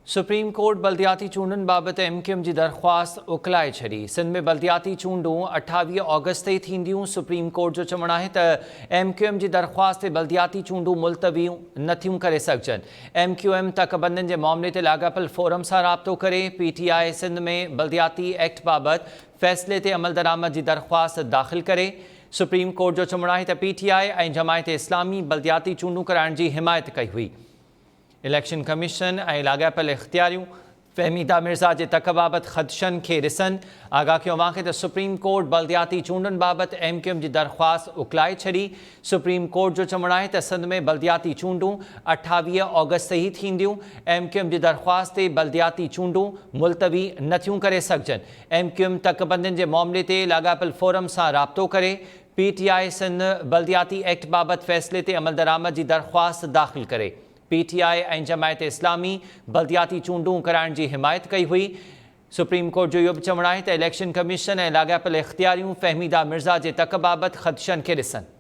Supreme court बल्दियाती चूंडुनि बाबति MQM जी दरख़्वास्त उकलाए छॾी। सिंध में बल्दियाती चूंडूं 28 ऑगस्ट ते थींदियूं। सुप्रीम कोर्ट जो चवणु आहे त MQM जी दरख़्वास्त ते बल्दियाती चूंडूं मुलतवी नथियूं करे सघजनि। MQM तकबंदियुनि जे मामले ते लाॻापियल फोरम सां राब्तो करे PTI सिंध में बल्दियाती एक्ट बाबति फ़ैसिले ते अमल दरामद जी दरख़्वास्त दाख़िल करे। सुप्रीम कोर्ट जो चवणु आहे त PTI ऐं जमायत इस्लामी बल्दियाती चूंडूं कराइण जी हिमायत कई हुई। इलेक्शन कमीशन ऐं लाॻापियल इख़्तियारियूं फ़हमीदा मिर्ज़ा जे तक बाबति ख़दशनि खे ॾिसनि। आगाह कयो आहे त सुप्रीम कोर्ट बल्दियाती चूंडुनि बाबति MQM जी दरख़्वास्त उकलाए छॾी। सुप्रीम कोर्ट जो चवणु आहे त सिंध में बल्दियाती चूंडूं 28 ऑगस्ट ते ई थींदियूं। MQM जी दरख़्वास्त ते बल्दियाती चूंडूं मुलतवी नथियूं करे सघजनि। MQM तकबंदियुनि जे मामले ते लाॻापियल फोरम सां राब्तो करे PTI सिंध बल्दियाती एक्ट बाबति फ़ैसिले ते अमल दरामद जी दरख़्वास्त दाख़िल करे। PTI ऐं जमायत इस्लामी बल्दियाती चूंडूं कराइण जी हिमायत कई हुई। सुप्रीम कोर्ट जो इहो बि चवणु आहे त इलेक्शन कमीशन ऐं लाॻापियल इख़्तियारियूं फ़हमीदा मिर्ज़ा जे तक बाबति ख़दशनि खे ॾिसनि।